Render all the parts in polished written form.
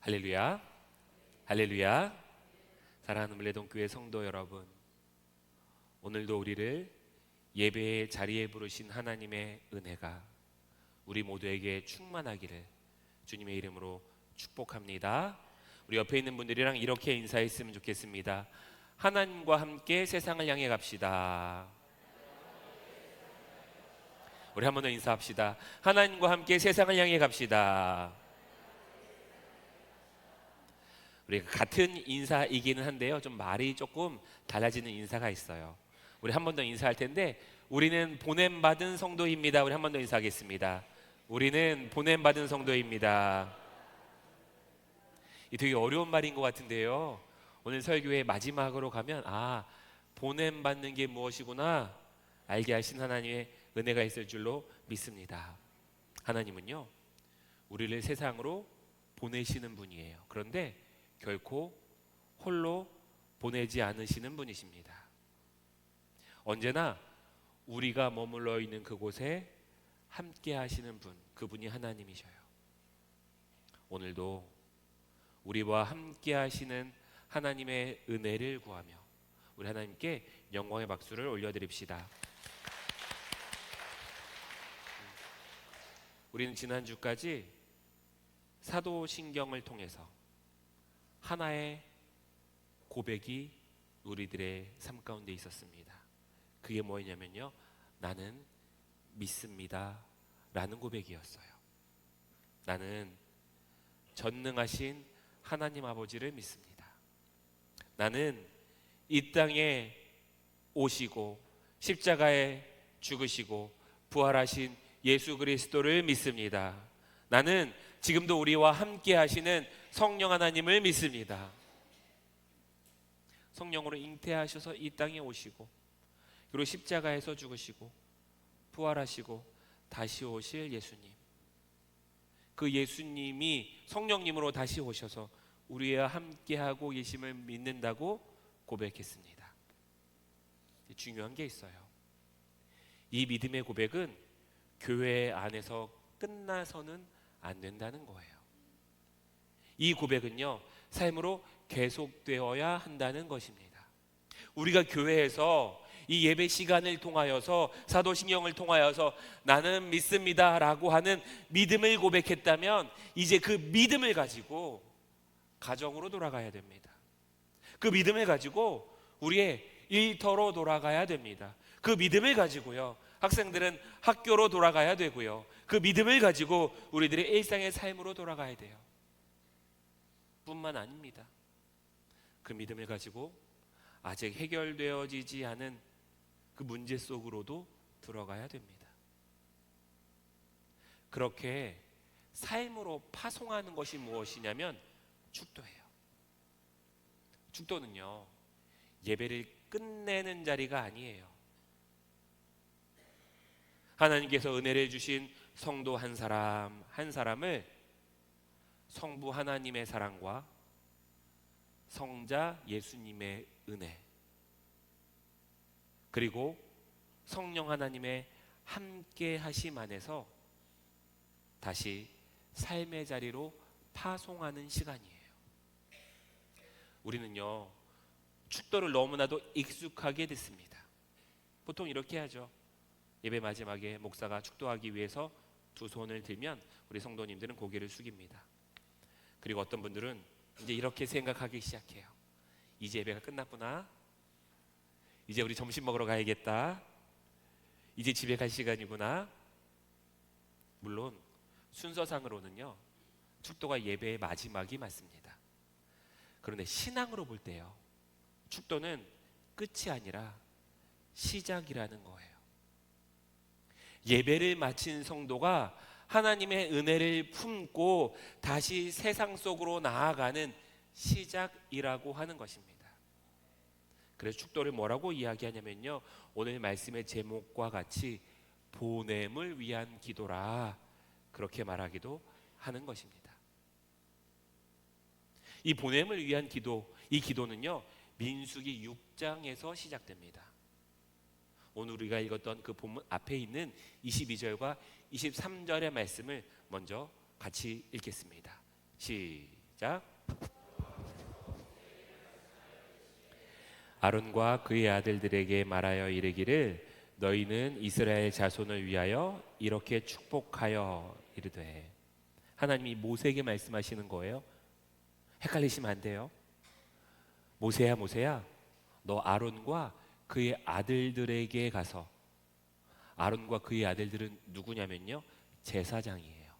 할렐루야, 할렐루야. 사랑하는 물레동교회 성도 여러분, 오늘도 우리를 예배의 자리에 부르신 하나님의 은혜가 우리 모두에게 충만하기를 주님의 이름으로 축복합니다. 우리 옆에 있는 분들이랑 이렇게 인사했으면 좋겠습니다. 하나님과 함께 세상을 향해 갑시다. 우리 한 번 더 인사합시다. 하나님과 함께 세상을 향해 갑시다. 우리가 같은 인사이기는 한데요, 좀 말이 조금 달라지는 인사가 있어요. 우리 한 번 더 인사할 텐데, 우리는 보냄받은 성도입니다. 우리 한 번 더 인사하겠습니다. 우리는 보냄받은 성도입니다. 이 되게 어려운 말인 것 같은데요, 오늘 설교의 마지막으로 가면 보냄받는 게 무엇이구나 알게 하신 하나님의 은혜가 있을 줄로 믿습니다. 하나님은요, 우리를 세상으로 보내시는 분이에요. 그런데 결코 홀로 보내지 않으시는 분이십니다. 언제나 우리가 머물러 있는 그곳에 함께 하시는 분, 그분이 하나님이셔요. 오늘도 우리와 함께 하시는 하나님의 은혜를 구하며 우리 하나님께 영광의 박수를 올려드립시다. 우리는 지난주까지 사도신경을 통해서 하나의 고백이 우리들의 삶 가운데 있었습니다. 그게 뭐였냐면요, 나는 믿습니다 라는 고백이었어요. 나는 전능하신 하나님 아버지를 믿습니다. 나는 이 땅에 오시고 십자가에 죽으시고 부활하신 예수 그리스도를 믿습니다. 나는 지금도 우리와 함께 하시는 성령 하나님을 믿습니다. 성령으로 잉태하셔서 이 땅에 오시고, 그리고 십자가에서 죽으시고 부활하시고 다시 오실 예수님, 그 예수님이 성령님으로 다시 오셔서 우리와 함께하고 계심을 믿는다고 고백했습니다. 중요한 게 있어요. 이 믿음의 고백은 교회 안에서 끝나서는 안 된다는 거예요. 이 고백은요, 삶으로 계속되어야 한다는 것입니다. 우리가 교회에서 이 예배 시간을 통하여서 사도신경을 통하여서 나는 믿습니다 라고 하는 믿음을 고백했다면, 이제 그 믿음을 가지고 가정으로 돌아가야 됩니다. 그 믿음을 가지고 우리의 일터로 돌아가야 됩니다. 그 믿음을 가지고요, 학생들은 학교로 돌아가야 되고요, 그 믿음을 가지고 우리들의 일상의 삶으로 돌아가야 돼요. 뿐만 아닙니다. 그 믿음을 가지고 아직 해결되어지지 않은 그 문제 속으로도 들어가야 됩니다. 그렇게 삶으로 파송하는 것이 무엇이냐면 축도예요. 축도는요, 예배를 끝내는 자리가 아니에요. 하나님께서 은혜를 주신 성도 한 사람 한 사람을 성부 하나님의 사랑과 성자 예수님의 은혜, 그리고 성령 하나님의 함께 하심 안에서 다시 삶의 자리로 파송하는 시간이에요. 우리는요, 축도를 너무나도 익숙하게 됐습니다. 보통 이렇게 하죠. 예배 마지막에 목사가 축도하기 위해서 두 손을 들면 우리 성도님들은 고개를 숙입니다. 그리고 어떤 분들은 이제 이렇게 생각하기 시작해요. 이제 예배가 끝났구나, 이제 우리 점심 먹으러 가야겠다, 이제 집에 갈 시간이구나. 물론 순서상으로는요, 축도가 예배의 마지막이 맞습니다. 그런데 신앙으로 볼 때요, 축도는 끝이 아니라 시작이라는 거예요. 예배를 마친 성도가 하나님의 은혜를 품고 다시 세상 속으로 나아가는 시작이라고 하는 것입니다. 그래서 축도를 뭐라고 이야기하냐면요, 오늘 말씀의 제목과 같이 보냄을 위한 기도라, 그렇게 말하기도 하는 것입니다. 이 보냄을 위한 기도, 이 기도는요, 민수기 6장에서 시작됩니다. 오늘 우리가 읽었던 그 본문 앞에 있는 22절과 23절의 말씀을 먼저 같이 읽겠습니다. 시작. 시작. 아론과 그의 아들들에게 말하여 이르기를 너희는 이스라엘 자손을 위하여 이렇게 축복하여 이르되. 하나님이 모세에게 말씀하시는 거예요. 헷갈리시면 안 돼요. 모세야 모세야, 너 아론과 그의 아들들에게 가서. 아론과 그의 아들들은 누구냐면요, 제사장이에요.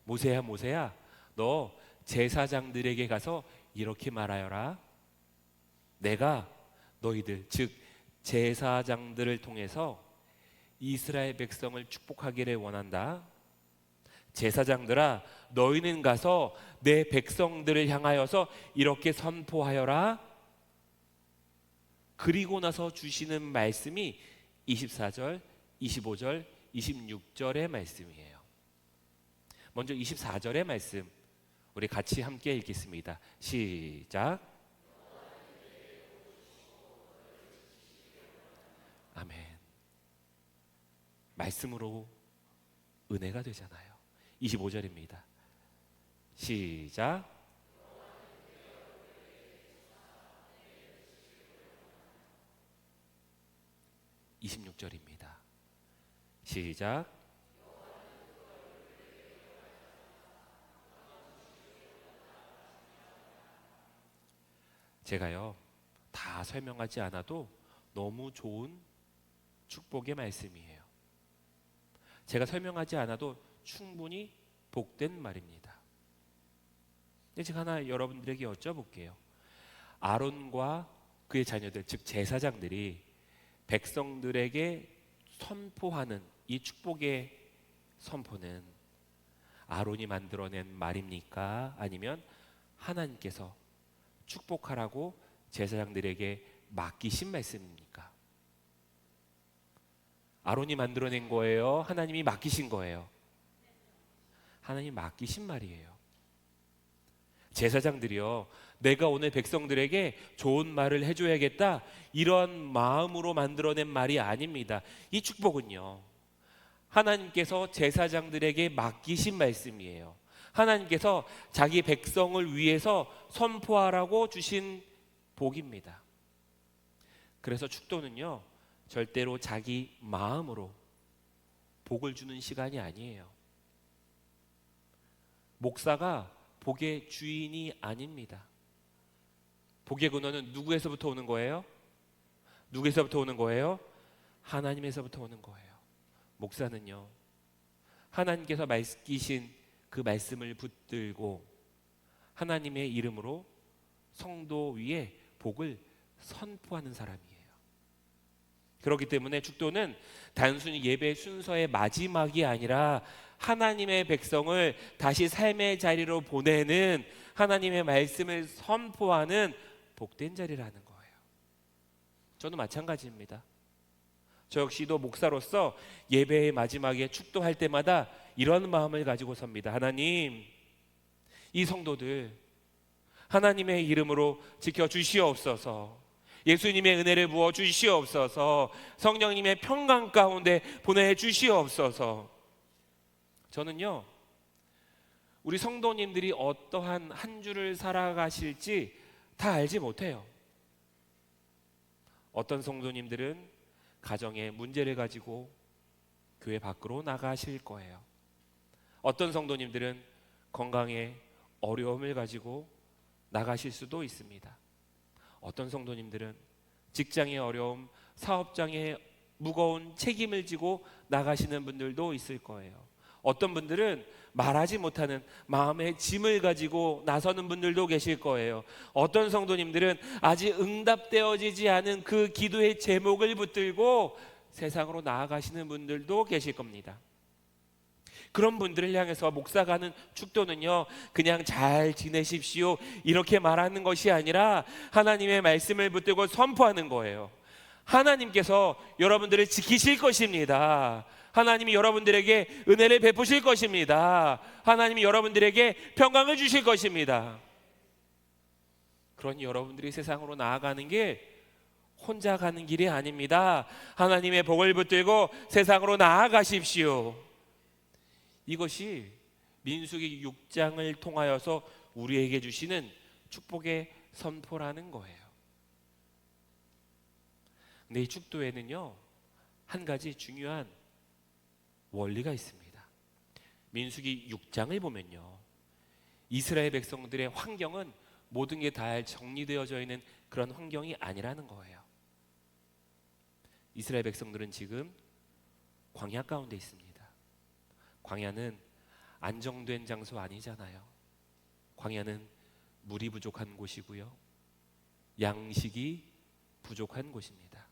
모세야 모세야, 너 제사장들에게 가서 이렇게 말하여라. 내가 너희들, 즉 제사장들을 통해서 이스라엘 백성을 축복하기를 원한다. 제사장들아, 너희는 가서 내 백성들을 향하여서 이렇게 선포하여라. 그리고 나서 주시는 말씀이 24절, 25절, 26절의 말씀이에요. 먼저 24절의 말씀 우리 같이 함께 읽겠습니다. 시작. 아멘. 말씀으로 은혜가 되잖아요. 25절입니다. 시작. 26절입니다. 시작. 제가요 다 설명하지 않아도 너무 좋은 축복의 말씀이에요. 제가 설명하지 않아도 충분히 복된 말입니다. 제가 하나 여러분들에게 여쭤볼게요. 아론과 그의 자녀들, 즉 제사장들이 백성들에게 선포하는 이 축복의 선포는 아론이 만들어낸 말입니까? 아니면 하나님께서 축복하라고 제사장들에게 맡기신 말씀입니까? 아론이 만들어낸 거예요? 하나님이 맡기신 거예요? 하나님이 맡기신 말이에요. 제사장들이요, 내가 오늘 백성들에게 좋은 말을 해줘야겠다, 이런 마음으로 만들어낸 말이 아닙니다. 이 축복은요, 하나님께서 제사장들에게 맡기신 말씀이에요. 하나님께서 자기 백성을 위해서 선포하라고 주신 복입니다. 그래서 축도는요, 절대로 자기 마음으로 복을 주는 시간이 아니에요. 목사가 복의 주인이 아닙니다. 복의 근원은 누구에서부터 오는 거예요? 누구에서부터 오는 거예요? 하나님에서부터 오는 거예요. 목사는요, 하나님께서 맡기신 그 말씀을 붙들고 하나님의 이름으로 성도 위에 복을 선포하는 사람이에요. 그렇기 때문에 축도는 단순히 예배 순서의 마지막이 아니라 하나님의 백성을 다시 삶의 자리로 보내는, 하나님의 말씀을 선포하는 복된 자리라는 거예요. 저도 마찬가지입니다. 저 역시도 목사로서 예배의 마지막에 축도할 때마다 이런 마음을 가지고 섭니다. 하나님, 이 성도들 하나님의 이름으로 지켜주시옵소서. 예수님의 은혜를 부어 주시옵소서. 성령님의 평강 가운데 보내주시옵소서. 저는요, 우리 성도님들이 어떠한 한 주를 살아가실지 다 알지 못해요. 어떤 성도님들은 가정에 문제를 가지고 교회 밖으로 나가실 거예요. 어떤 성도님들은 건강에 어려움을 가지고 나가실 수도 있습니다. 어떤 성도님들은 직장의 어려움, 사업장의 무거운 책임을 지고 나가시는 분들도 있을 거예요. 어떤 분들은 말하지 못하는 마음의 짐을 가지고 나서는 분들도 계실 거예요. 어떤 성도님들은 아직 응답되어지지 않은 그 기도의 제목을 붙들고 세상으로 나아가시는 분들도 계실 겁니다. 그런 분들을 향해서 목사가 하는 축도는요, 그냥 잘 지내십시오 이렇게 말하는 것이 아니라 하나님의 말씀을 붙들고 선포하는 거예요. 하나님께서 여러분들을 지키실 것입니다. 하나님이 여러분들에게 은혜를 베푸실 것입니다. 하나님이 여러분들에게 평강을 주실 것입니다. 그러니 여러분들이 세상으로 나아가는 게 혼자 가는 길이 아닙니다. 하나님의 복을 붙들고 세상으로 나아가십시오. 이것이 민수기 6장을 통하여서 우리에게 주시는 축복의 선포라는 거예요. 근데 이 축도에는요, 한 가지 중요한 원리가 있습니다. 민수기 6장을 보면요, 이스라엘 백성들의 환경은 모든 게 다 정리되어져 있는 그런 환경이 아니라는 거예요. 이스라엘 백성들은 지금 광야 가운데 있습니다. 광야는 안정된 장소 아니잖아요. 광야는 물이 부족한 곳이고요, 양식이 부족한 곳입니다.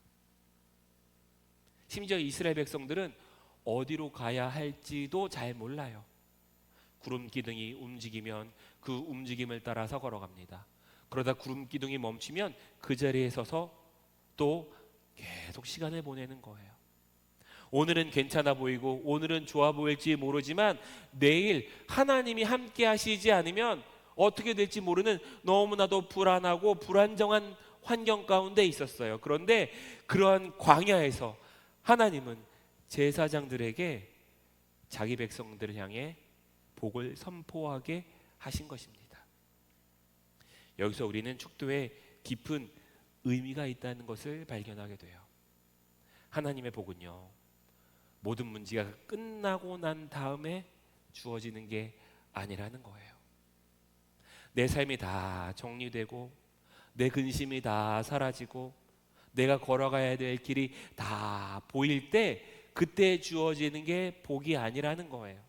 심지어 이스라엘 백성들은 어디로 가야 할지도 잘 몰라요. 구름 기둥이 움직이면 그 움직임을 따라서 걸어갑니다. 그러다 구름 기둥이 멈추면 그 자리에 서서 또 계속 시간을 보내는 거예요. 오늘은 괜찮아 보이고 오늘은 좋아 보일지 모르지만 내일 하나님이 함께 하시지 않으면 어떻게 될지 모르는 너무나도 불안하고 불안정한 환경 가운데 있었어요. 그런데 그러한 광야에서 하나님은 제사장들에게 자기 백성들을 향해 복을 선포하게 하신 것입니다. 여기서 우리는 축도에 깊은 의미가 있다는 것을 발견하게 돼요. 하나님의 복은요, 모든 문제가 끝나고 난 다음에 주어지는 게 아니라는 거예요. 내 삶이 다 정리되고 내 근심이 다 사라지고 내가 걸어가야 될 길이 다 보일 때, 그때 주어지는 게 복이 아니라는 거예요.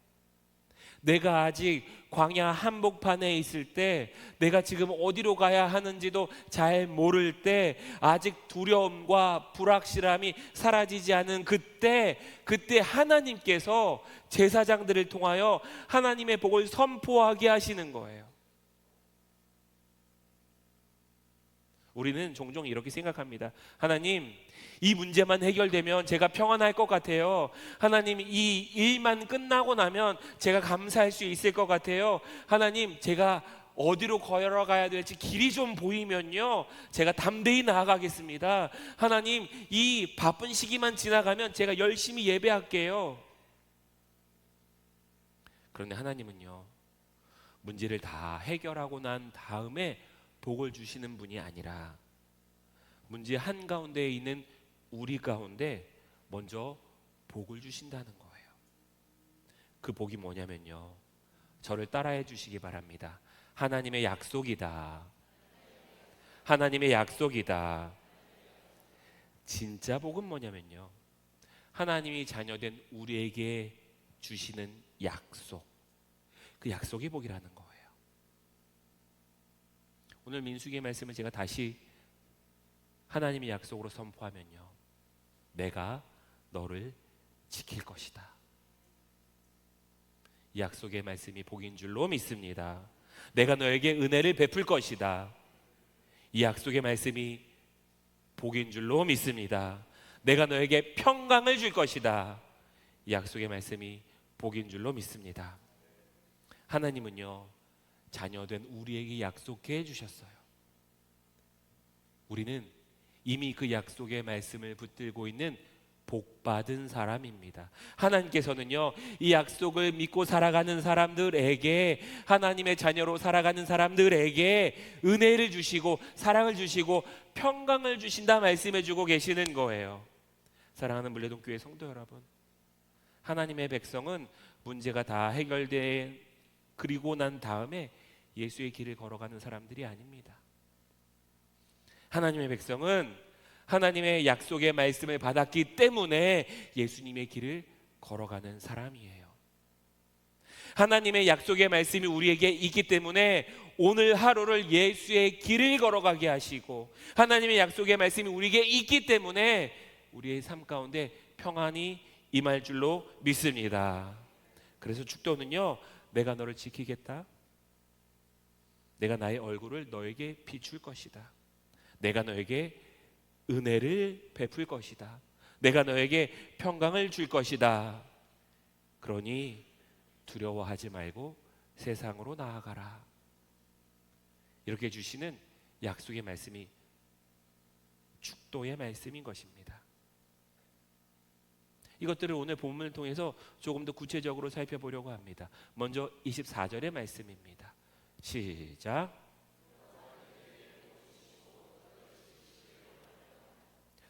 내가 아직 광야 한복판에 있을 때, 내가 지금 어디로 가야 하는지도 잘 모를 때, 아직 두려움과 불확실함이 사라지지 않은 그때 하나님께서 제사장들을 통하여 하나님의 복을 선포하게 하시는 거예요. 우리는 종종 이렇게 생각합니다. 하나님, 이 문제만 해결되면 제가 평안할 것 같아요. 하나님, 이 일만 끝나고 나면 제가 감사할 수 있을 것 같아요. 하나님, 제가 어디로 걸어가야 될지 길이 좀 보이면요, 제가 담대히 나아가겠습니다. 하나님, 이 바쁜 시기만 지나가면 제가 열심히 예배할게요. 그런데 하나님은요, 문제를 다 해결하고 난 다음에 복을 주시는 분이 아니라 문제 한가운데에 있는 우리 가운데 먼저 복을 주신다는 거예요. 그 복이 뭐냐면요, 저를 따라해 주시기 바랍니다. 하나님의 약속이다. 하나님의 약속이다. 진짜 복은 뭐냐면요, 하나님이 자녀된 우리에게 주시는 약속, 그 약속이 복이라는 거예요. 오늘 민수기의 말씀을 제가 다시 하나님의 약속으로 선포하면요, 내가 너를 지킬 것이다. 이 약속의 말씀이 복인 줄로 믿습니다. 내가 너에게 은혜를 베풀 것이다. 이 약속의 말씀이 복인 줄로 믿습니다. 내가 너에게 평강을 줄 것이다. 이 약속의 말씀이 복인 줄로 믿습니다. 하나님은요, 자녀된 우리에게 약속해 주셨어요. 우리는 이미 그 약속의 말씀을 붙들고 있는 복받은 사람입니다. 하나님께서는요, 이 약속을 믿고 살아가는 사람들에게, 하나님의 자녀로 살아가는 사람들에게 은혜를 주시고 사랑을 주시고 평강을 주신다 말씀해 주고 계시는 거예요. 사랑하는 물레동교회 성도 여러분, 하나님의 백성은 문제가 다 해결돼 그리고 난 다음에 예수의 길을 걸어가는 사람들이 아닙니다. 하나님의 백성은 하나님의 약속의 말씀을 받았기 때문에 예수님의 길을 걸어가는 사람이에요. 하나님의 약속의 말씀이 우리에게 있기 때문에 오늘 하루를 예수의 길을 걸어가게 하시고, 하나님의 약속의 말씀이 우리에게 있기 때문에 우리의 삶 가운데 평안이 임할 줄로 믿습니다. 그래서 축도는요, 내가 너를 지키겠다. 내가 나의 얼굴을 너에게 비출 것이다. 내가 너에게 은혜를 베풀 것이다. 내가 너에게 평강을 줄 것이다. 그러니 두려워하지 말고 세상으로 나아가라. 이렇게 주시는 약속의 말씀이 축도의 말씀인 것입니다. 이것들을 오늘 본문을 통해서 조금 더 구체적으로 살펴보려고 합니다. 먼저 24절의 말씀입니다. 시작.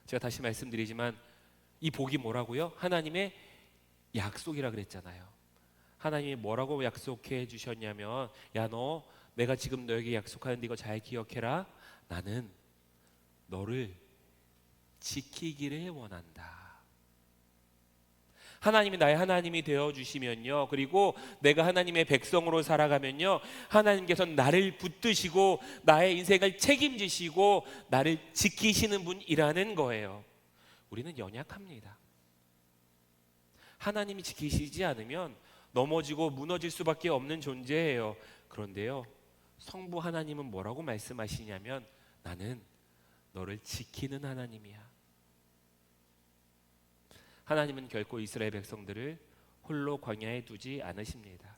제가 다시 말씀드리지만 이 복이 뭐라고요? 하나님의 약속이라 그랬잖아요. 하나님이 뭐라고 약속해 주셨냐면, 야, 너 내가 지금 너에게 약속하는데 이거 잘 기억해라. 나는 너를 지키기를 원한다. 하나님이 나의 하나님이 되어주시면요, 그리고 내가 하나님의 백성으로 살아가면요, 하나님께서는 나를 붙드시고 나의 인생을 책임지시고 나를 지키시는 분이라는 거예요. 우리는 연약합니다. 하나님이 지키시지 않으면 넘어지고 무너질 수밖에 없는 존재예요. 그런데요, 성부 하나님은 뭐라고 말씀하시냐면, 나는 너를 지키는 하나님이야. 하나님은 결코 이스라엘 백성들을 홀로 광야에 두지 않으십니다.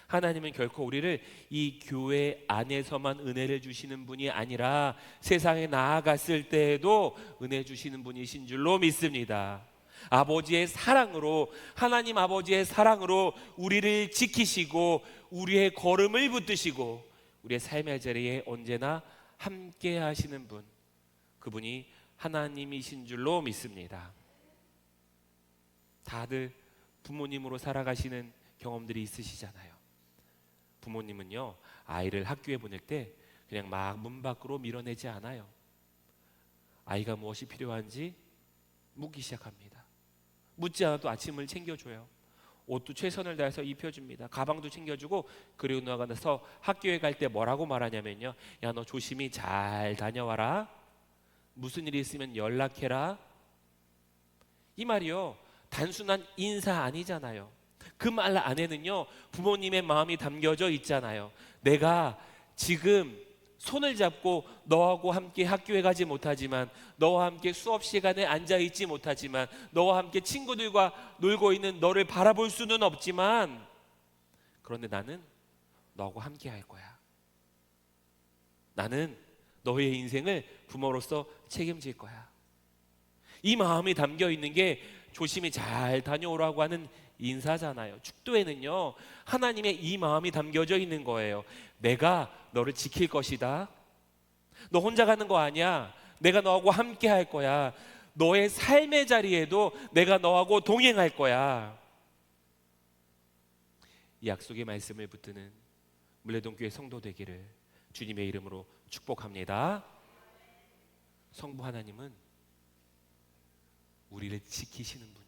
하나님은 결코 우리를 이 교회 안에서만 은혜를 주시는 분이 아니라 세상에 나아갔을 때에도 은혜 주시는 분이신 줄로 믿습니다. 아버지의 사랑으로, 하나님 아버지의 사랑으로 우리를 지키시고 우리의 걸음을 붙드시고 우리의 삶의 자리에 언제나 함께 하시는 분, 그분이 하나님이신 줄로 믿습니다. 다들 부모님으로 살아가시는 경험들이 있으시잖아요. 부모님은요, 아이를 학교에 보낼 때 그냥 막 문 밖으로 밀어내지 않아요. 아이가 무엇이 필요한지 묻기 시작합니다. 묻지 않아도 아침을 챙겨줘요. 옷도 최선을 다해서 입혀줍니다. 가방도 챙겨주고, 그리고 나가서 학교에 갈 때 뭐라고 말하냐면요, 야, 너 조심히 잘 다녀와라. 무슨 일이 있으면 연락해라. 이 말이요, 단순한 인사 아니잖아요. 그 말 안에는요, 부모님의 마음이 담겨져 있잖아요. 내가 지금 손을 잡고 너하고 함께 학교에 가지 못하지만, 너와 함께 수업 시간에 앉아 있지 못하지만, 너와 함께 친구들과 놀고 있는 너를 바라볼 수는 없지만, 그런데 나는 너하고 함께 할 거야. 나는 너의 인생을 부모로서 책임질 거야. 이 마음이 담겨 있는 게 조심히 잘 다녀오라고 하는 인사잖아요. 축도에는요, 하나님의 이 마음이 담겨져 있는 거예요. 내가 너를 지킬 것이다. 너 혼자 가는 거 아니야. 내가 너하고 함께 할 거야. 너의 삶의 자리에도 내가 너하고 동행할 거야. 이 약속의 말씀을 붙드는 물레동교회 성도 되기를 주님의 이름으로 축복합니다. 성부 하나님은 우리를 지키시는 분이에요.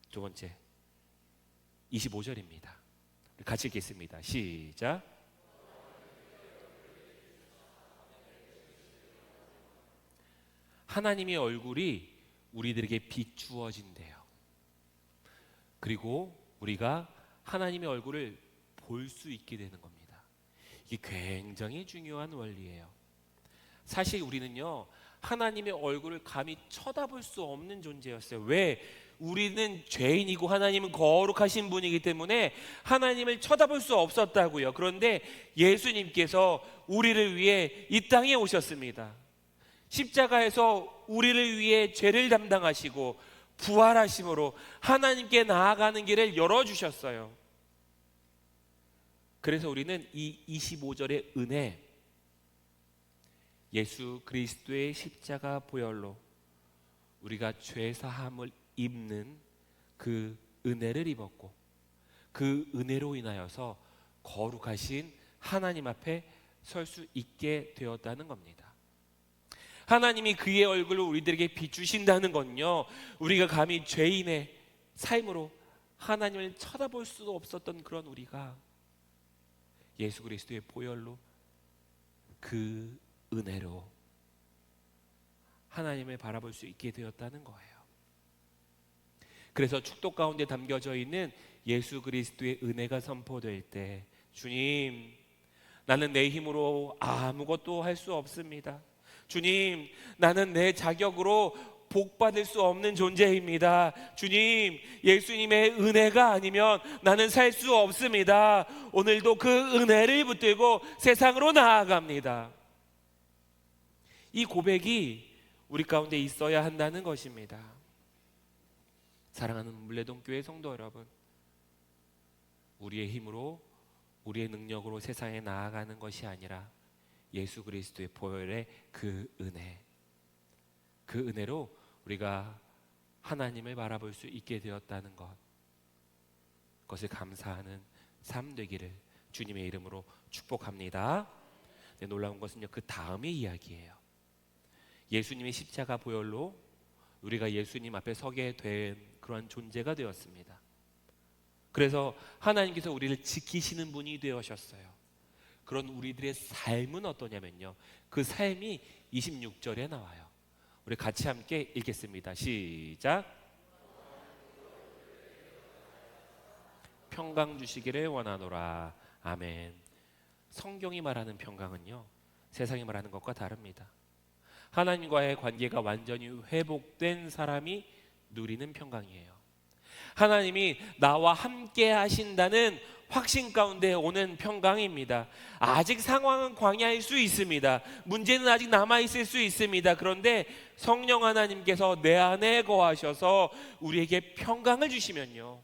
두 번째, 25절입니다. 같이 읽겠습니다. 시작. 하나님의 얼굴이 우리들에게 비추어진대요. 그리고 우리가 하나님의 얼굴을 볼 수 있게 되는 겁니다. 이게 굉장히 중요한 원리예요. 사실 우리는요, 하나님의 얼굴을 감히 쳐다볼 수 없는 존재였어요. 왜? 우리는 죄인이고 하나님은 거룩하신 분이기 때문에 하나님을 쳐다볼 수 없었다고요. 그런데 예수님께서 우리를 위해 이 땅에 오셨습니다. 십자가에서 우리를 위해 죄를 담당하시고 부활하심으로 하나님께 나아가는 길을 열어주셨어요. 그래서 우리는 이 25절의 은혜, 예수 그리스도의 십자가 보혈로 우리가 죄 사함을 입는 그 은혜를 입었고, 그 은혜로 인하여서 거룩하신 하나님 앞에 설 수 있게 되었다는 겁니다. 하나님이 그의 얼굴을 우리들에게 비추신다는 건요, 우리가 감히 죄인의 삶으로 하나님을 쳐다볼 수도 없었던 그런 우리가 예수 그리스도의 보혈로, 그 은혜로 하나님을 바라볼 수 있게 되었다는 거예요. 그래서 축도 가운데 담겨져 있는 예수 그리스도의 은혜가 선포될 때, 주님, 나는 내 힘으로 아무것도 할 수 없습니다. 주님, 나는 내 자격으로 복 받을 수 없는 존재입니다. 주님, 예수님의 은혜가 아니면 나는 살 수 없습니다. 오늘도 그 은혜를 붙들고 세상으로 나아갑니다. 이 고백이 우리 가운데 있어야 한다는 것입니다. 사랑하는 물레동교회 성도 여러분, 우리의 힘으로 우리의 능력으로 세상에 나아가는 것이 아니라 예수 그리스도의 보혈의 그 은혜, 그 은혜로 우리가 하나님을 바라볼 수 있게 되었다는 것, 그것을 감사하는 삶 되기를 주님의 이름으로 축복합니다. 네, 놀라운 것은요, 그 다음의 이야기예요. 예수님의 십자가 보혈로 우리가 예수님 앞에 서게 된 그러한 존재가 되었습니다. 그래서 하나님께서 우리를 지키시는 분이 되어셨어요. 그런 우리들의 삶은 어떠냐면요, 그 삶이 26절에 나와요. 우리 같이 함께 읽겠습니다. 시작. 평강 주시기를 원하노라. 아멘. 성경이 말하는 평강은요, 세상이 말하는 것과 다릅니다. 하나님과의 관계가 완전히 회복된 사람이 누리는 평강이에요. 하나님이 나와 함께 하신다는 확신 가운데 오는 평강입니다. 아직 상황은 광야일 수 있습니다. 문제는 아직 남아있을 수 있습니다. 그런데 성령 하나님께서 내 안에 거하셔서 우리에게 평강을 주시면요,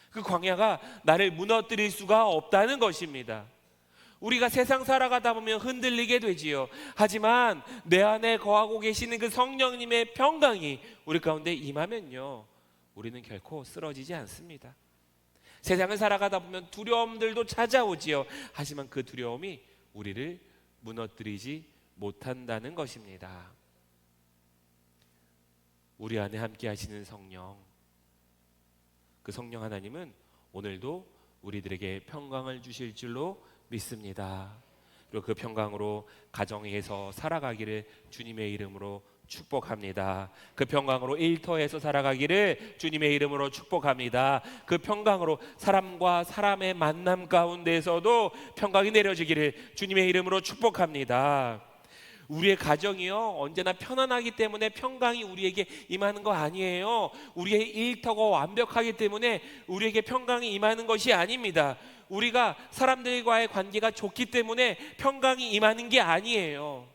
그 광야가 나를 무너뜨릴 수가 없다는 것입니다. 우리가 세상 살아가다 보면 흔들리게 되지요. 하지만 내 안에 거하고 계시는 그 성령님의 평강이 우리 가운데 임하면요, 우리는 결코 쓰러지지 않습니다. 세상을 살아가다 보면 두려움들도 찾아오지요. 하지만 그 두려움이 우리를 무너뜨리지 못한다는 것입니다. 우리 안에 함께 하시는 성령, 그 성령 하나님은 오늘도 우리들에게 평강을 주실 줄로 믿습니다. 그리고 그 평강으로 가정에서 살아가기를 주님의 이름으로 축복합니다. 그 평강으로 일터에서 살아가기를 주님의 이름으로 축복합니다. 그 평강으로 사람과 사람의 만남 가운데서도 평강이 내려지기를 주님의 이름으로 축복합니다. 우리의 가정이요, 언제나 편안하기 때문에 평강이 우리에게 임하는 거 아니에요. 우리의 일터가 완벽하기 때문에 우리에게 평강이 임하는 것이 아닙니다. 우리가 사람들과의 관계가 좋기 때문에 평강이 임하는 게 아니에요.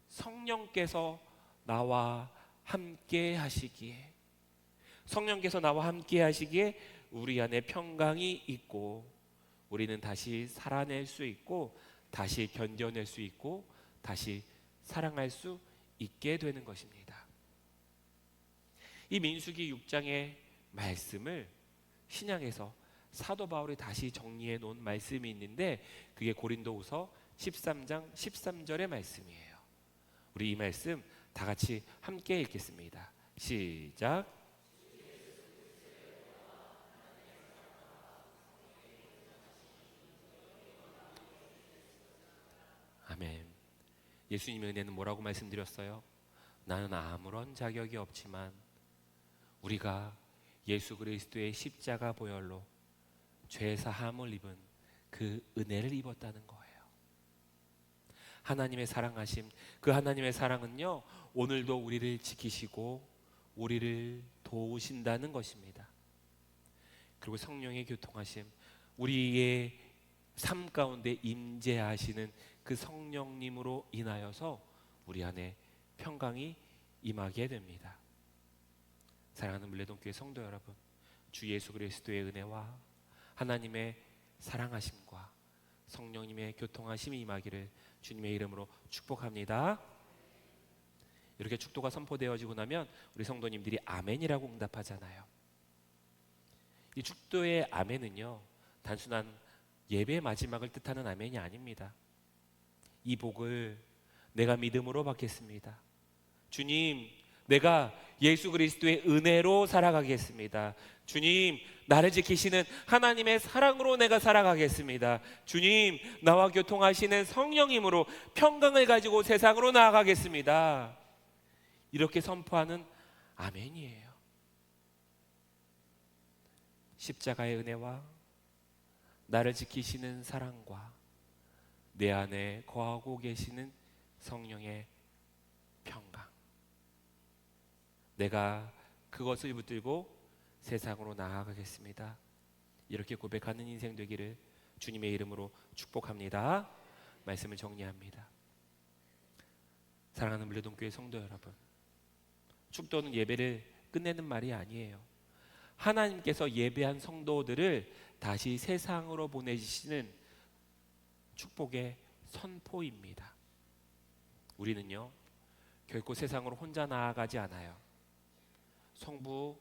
성령께서 나와 함께 하시기에, 성령께서 나와 함께 하시기에 우리 안에 평강이 있고, 우리는 다시 살아낼 수 있고, 다시 견뎌낼 수 있고, 다시 사랑할 수 있게 되는 것입니다. 이 민수기 6장의 말씀을 신약에서 사도 바울이 다시 정리해 놓은 말씀이 있는데, 그게 고린도후서 13장 13절의 말씀이에요. 우리 이 말씀 다 같이 함께 읽겠습니다. 시작. 아멘. 예수님의 은혜는 뭐라고 말씀드렸어요? 나는 아무런 자격이 없지만 우리가 예수 그리스도의 십자가 보혈로 죄 사함을 입은 그 은혜를 입었다는 거예요. 하나님의 사랑하심, 그 하나님의 사랑은요, 오늘도 우리를 지키시고 우리를 도우신다는 것입니다. 그리고 성령의 교통하심, 우리의 삶 가운데 임재하시는 그 성령님으로 인하여서 우리 안에 평강이 임하게 됩니다. 사랑하는 물레동교회 성도 여러분, 주 예수 그리스도의 은혜와 하나님의 사랑하심과 성령님의 교통하심이 임하기를 주님의 이름으로 축복합니다. 이렇게 축도가 선포되어지고 나면 우리 성도님들이 아멘이라고 응답하잖아요. 이 축도의 아멘은요, 단순한 예배의 마지막을 뜻하는 아멘이 아닙니다. 이 복을 내가 믿음으로 받겠습니다. 주님, 내가 예수 그리스도의 은혜로 살아가겠습니다. 주님, 나를 지키시는 하나님의 사랑으로 내가 살아가겠습니다. 주님, 나와 교통하시는 성령님으로 평강을 가지고 세상으로 나아가겠습니다. 이렇게 선포하는 아멘이에요. 십자가의 은혜와 나를 지키시는 사랑과 내 안에 거하고 계시는 성령의 평강, 내가 그것을 붙들고 세상으로 나아가겠습니다. 이렇게 고백하는 인생 되기를 주님의 이름으로 축복합니다. 말씀을 정리합니다. 사랑하는 물레동교회 성도 여러분, 축도는 예배를 끝내는 말이 아니에요. 하나님께서 예배한 성도들을 다시 세상으로 보내시는 축복의 선포입니다. 우리는요, 결코 세상으로 혼자 나아가지 않아요. 성부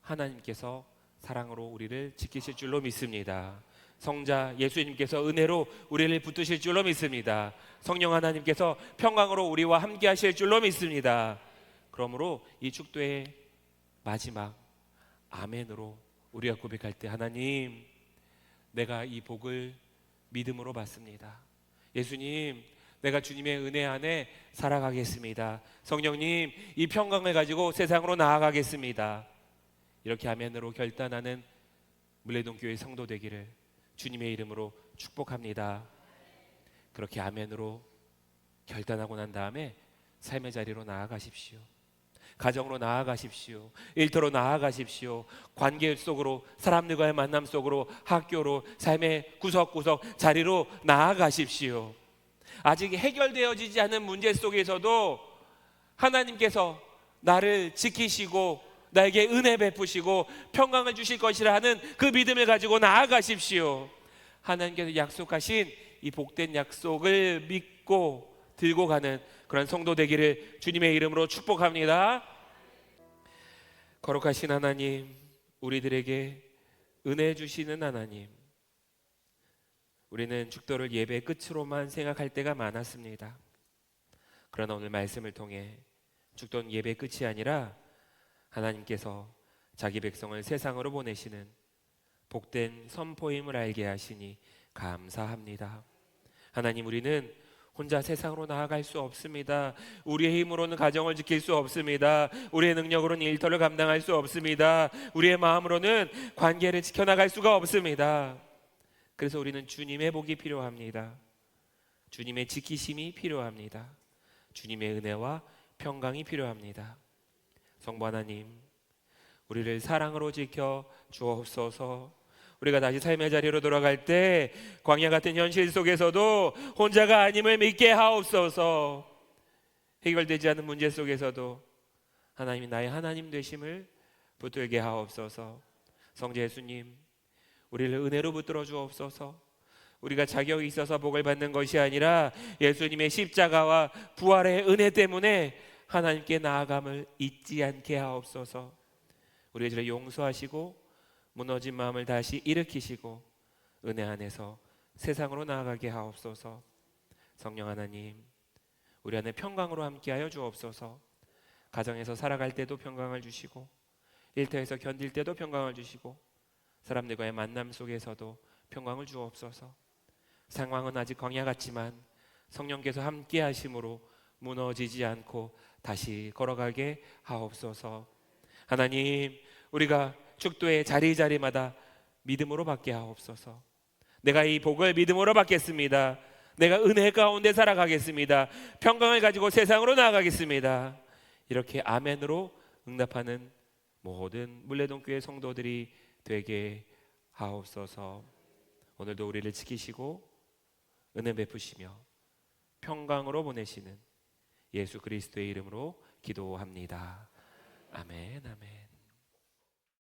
하나님께서 사랑으로 우리를 지키실 줄로 믿습니다. 성자 예수님께서 은혜로 우리를 붙드실 줄로 믿습니다. 성령 하나님께서 평강으로 우리와 함께 하실 줄로 믿습니다. 그러므로 이 축도의 마지막 아멘으로 우리가 고백할 때, 하나님, 내가 이 복을 믿음으로 받습니다. 예수님, 내가 주님의 은혜 안에 살아가겠습니다. 성령님, 이 평강을 가지고 세상으로 나아가겠습니다. 이렇게 아멘으로 결단하는 물레동교회 성도 되기를 주님의 이름으로 축복합니다. 그렇게 아멘으로 결단하고 난 다음에 삶의 자리로 나아가십시오. 가정으로 나아가십시오. 일터로 나아가십시오. 관계 속으로, 사람들과의 만남 속으로, 학교로, 삶의 구석구석 자리로 나아가십시오. 아직 해결되어지지 않은 문제 속에서도 하나님께서 나를 지키시고 나에게 은혜 베푸시고 평강을 주실 것이라 하는 그 믿음을 가지고 나아가십시오. 하나님께서 약속하신 이 복된 약속을 믿고 들고 가는 그런 성도 되기를 주님의 이름으로 축복합니다. 거룩하신 하나님, 우리들에게 은혜 주시는 하나님, 우리는 축도를 예배의 끝으로만 생각할 때가 많았습니다. 그러나 오늘 말씀을 통해 축도는 예배의 끝이 아니라 하나님께서 자기 백성을 세상으로 보내시는 복된 선포임을 알게 하시니 감사합니다. 하나님, 우리는 혼자 세상으로 나아갈 수 없습니다. 우리의 힘으로는 가정을 지킬 수 없습니다. 우리의 능력으로는 일터를 감당할 수 없습니다. 우리의 마음으로는 관계를 지켜나갈 수가 없습니다. 그래서 우리는 주님의 복이 필요합니다. 주님의 지키심이 필요합니다. 주님의 은혜와 평강이 필요합니다. 성부 하나님, 우리를 사랑으로 지켜 주옵소서. 우리가 다시 삶의 자리로 돌아갈 때 광야 같은 현실 속에서도 혼자가 아님을 믿게 하옵소서. 해결되지 않은 문제 속에서도 하나님이 나의 하나님 되심을 붙들게 하옵소서. 성자 예수님, 우리를 은혜로 붙들어 주옵소서. 우리가 자격이 있어서 복을 받는 것이 아니라 예수님의 십자가와 부활의 은혜 때문에 하나님께 나아감을 잊지 않게 하옵소서. 우리의 죄를 용서하시고 무너진 마음을 다시 일으키시고 은혜 안에서 세상으로 나아가게 하옵소서. 성령 하나님, 우리 안에 평강으로 함께하여 주옵소서. 가정에서 살아갈 때도 평강을 주시고 일터에서 견딜 때도 평강을 주시고 사람들과의 만남 속에서도 평강을 주옵소서. 상황은 아직 광야 같지만 성령께서 함께 하심으로 무너지지 않고 다시 걸어가게 하옵소서. 하나님, 우리가 축도의 자리자리마다 믿음으로 받게 하옵소서. 내가 이 복을 믿음으로 받겠습니다. 내가 은혜 가운데 살아가겠습니다. 평강을 가지고 세상으로 나아가겠습니다. 이렇게 아멘으로 응답하는 모든 물레동교회 성도들이 되게 하옵소서. 오늘도 우리를 지키시고 은혜 베푸시며 평강으로 보내시는 예수 그리스도의 이름으로 기도합니다. 아멘, 아멘.